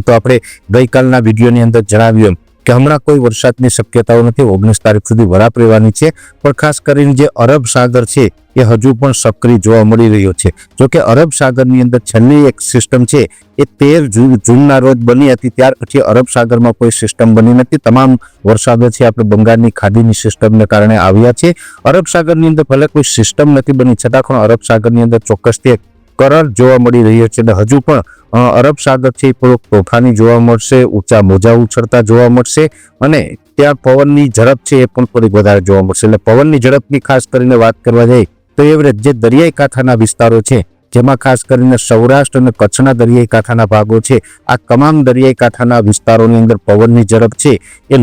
તો આપણે ગઈકાલના વિડીયોની અંદર જણાવ્યું કે હમણાં કોઈ વરસાદની શક્યતાઓ નથી। 19 તારીખ સુધી વરાપ રહેવાની છે, પણ ખાસ કરીને જે અરબ સાગર છે એ હજુ પણ સક્રિય જોવા મળી રહ્યો છે। જોકે અરબ સાગરની અંદર છેલ્લી એક સિસ્ટમ છે એ 13 જૂનના રોજ બની હતી, ત્યાર પછી અરબ સાગરમાં કોઈ સિસ્ટમ બની નથી। તમામ વરસાદો છે આપણે બંગાળની ખાડીની સિસ્ટમને કારણે આવ્યા છે। અરબ સાગરની અંદર ભલે કોઈ સિસ્ટમ નથી બની, છતાં પણ અરબ સાગરની અંદર ચોક્કસથી એક કરંટ જોવા મળી રહ્યો છે અને હજુ પણ અરબ સાગર છે એ થોડોક તોફાની જોવા મળશે, ઊંચા મોજા ઉછળતા જોવા મળશે અને ત્યાં પવનની ઝડપ છે એ પણ થોડીક વધારે જોવા મળશે। એટલે પવનની ઝડપની ખાસ કરીને વાત કરવા જાય તો એવરેજ જે દરિયાઈ કાંઠાના વિસ્તારો છે, જેમાં ખાસ કરીને સૌરાષ્ટ્ર અને કચ્છના દરિયાઈ કાંઠાના ભાગો છે, આ તમામ દરિયાઈ કાંઠાના વિસ્તારોની અંદર પવનની ઝડપ છે એ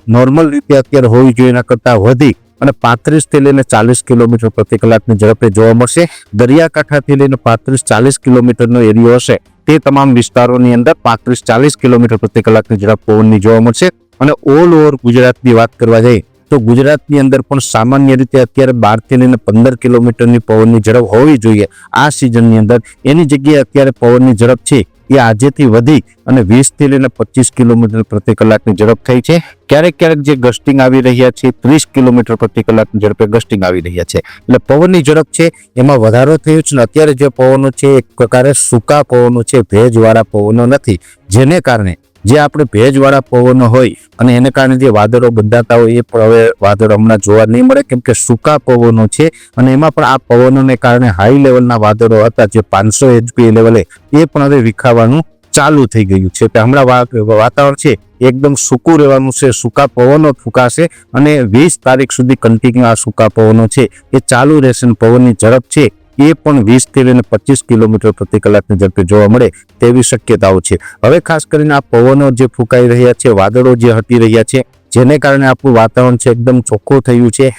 નોર્મલ રીતે અત્યારે હોવી જોઈએ એના કરતાં વધી અને 35 થી લઈને 40 કિલોમીટર પ્રતિ કલાકની ઝડપે જોવા મળશે। દરિયાકાંઠાથી લઈને 35-40 કિલોમીટરનો એરિયો હશે તે તમામ વિસ્તારોની અંદર 35-40 કિલોમીટર પ્રતિ કલાકની ઝડપ પવનની જોવા મળશે। અને ઓલ ઓવર ગુજરાતની વાત કરવા જઈએ તો ગુજરાતની અંદર પણ સામાન્ય રીતે અત્યારે 12 થી લઈને 15 કિલોમીટરની પવનની ઝડપ હોવી જોઈએ આ સિઝનની અંદર। એની જગ્યાએ અત્યારે પવનની ઝડપ છે એ આજેથી વધી અને 20 થી લઈને 25 કિલોમીટર પ્રતિ કલાકની ઝડપ થઈ છે। ક્યારેક ક્યારેક જે ગસ્ટિંગ આવી રહ્યા છે 30 કિલોમીટર પ્રતિ કલાકની ઝડપે ગસ્ટિંગ આવી રહ્યા છે। એટલે પવનની ઝડપ છે એમાં વધારો થયો છે અને અત્યારે જે પવનો છે એક પ્રકારે સૂકા પવનો છે, ભેજવાળા પવનો નથી, જેને કારણે જે આપણે ભેજવાળા પવનો હોય અને એને કારણે જે વાદળો બંધાતા હોય એ પણ હવે વાદળો હમણાં જોવા નહીં મળે, કેમ કે સૂકા પવનો છે અને એમાં પણ આ પવનોને કારણે હાઈ લેવલના વાદળો હતા જે 500 HP લેવલે એ પણ હવે વિખાવાનું ચાલુ થઈ ગયું છે। કે હમણાં વાતાવરણ છે એકદમ સૂકું રહેવાનું છે, સૂકા પવનો ફૂંકાશે અને 20 તારીખ સુધી કન્ટિન્યુ આ સૂકા પવનો છે એ ચાલુ રહેશે અને પવનની ઝડપ છે એ પણ 20 થી લઈને 25 કિલોમીટર પ્રતિ કલાકની ઝડપે જોવા મળે તેવી શક્યતાઓ છે। હવે ખાસ કરીને આ પવનો જે ફૂંકાઈ રહ્યા છે, વાદળો જે હટી રહ્યા છે, જેને કારણે આપણું વાતાવરણ છે એકદમ ચોખ્ખું થયું છે।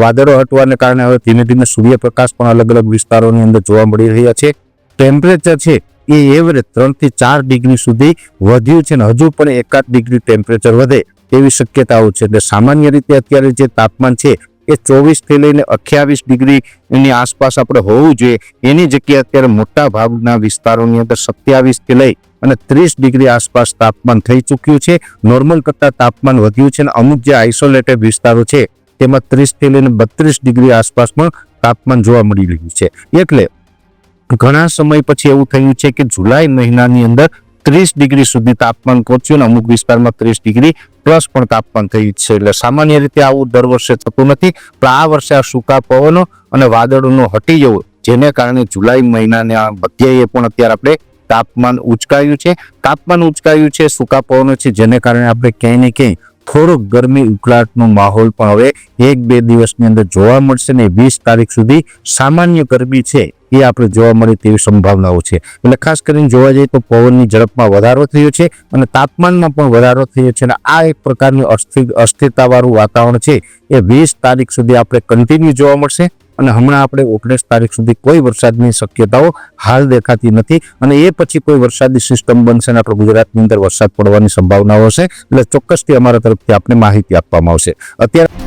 વાદળો હટવાને કારણે હવે ધીમે ધીમે સૂર્યપ્રકાશ પણ અલગ અલગ વિસ્તારોની અંદર જોવા મળી રહ્યા છે। ટેમ્પરેચર છે એ એવરેજ 3 થી 4 ડિગ્રી સુધી વધ્યું છે અને હજુ પણ 1-8 ડિગ્રી ટેમ્પરેચર વધે તેવી શક્યતાઓ છે। એટલે સામાન્ય રીતે અત્યારે જે તાપમાન છે એ 24 થી લઈને 28 ડિગ્રીની આસપાસ આપણે હોવું જોઈએ, એની જગ્યાએ અત્યારે મોટા ભાગના વિસ્તારોની અંદર 27 થી લઈ અને 30 ડિગ્રી આસપાસ તાપમાન થઈ ચૂક્યું છે। નોર્મલ કરતાં તાપમાન વધ્યું છે અને અમુક જે આઇસોલેટેડ વિસ્તારો છે તેમાં 30 થી લઈને 32 ડિગ્રી આસપાસ પણ તાપમાન જોવા મળી રહ્યું છે। એટલે ઘણા સમય પછી એવું થયું છે કે જુલાઈ મહિનાની અંદર 30 ડિગ્રી સુધી તાપમાન પહોંચ્યું અને અમુક વિસ્તારમાં 30 ડિગ્રી પ્લસ પણ તાપમાન થયું છે। એટલે સામાન્ય રીતે આવું દર વર્ષે થતું નથી, પણ આ વર્ષે આ સૂકા પવનો અને વાદળોનો હટી જવું જેને કારણે જુલાઈ મહિનાના મધ્યએ પણ અત્યારે આપણે તાપમાન ઉચકાયું છે। તાપમાન ઉચકાયું છે, સૂકા પવનો છે, જેને કારણે આપણે ક્યાંય ને ક્યાંય થોડોક ગરમી ઉકળાટનો માહોલ પણ હવે 1-2 દિવસની અંદર જોવા મળશે ને 20 તારીખ સુધી સામાન્ય ગરમી છે એ આપણે જોવા મળે તેવી સંભાવનાઓ છે। એટલે ખાસ કરીને જોવા જઈએ તો પવનની ઝડપમાં વધારો થયો છે અને તાપમાનમાં પણ વધારો થયો છે અને આ એક પ્રકારનું અસ્થિરતાવાળું વાતાવરણ છે એ 20 તારીખ સુધી આપણે કન્ટિન્યુ જોવા મળશે અને હમણાં આપણે 19 તારીખ સુધી કોઈ વરસાદની શક્યતાઓ હાલ દેખાતી નથી અને એ પછી કોઈ વરસાદી સિસ્ટમ બનશે અને આપણે ગુજરાતની અંદર વરસાદ પડવાની સંભાવનાઓ હશે। એટલે ચોક્કસથી અમારા તરફથી આપને માહિતી આપવામાં આવશે। અત્યારે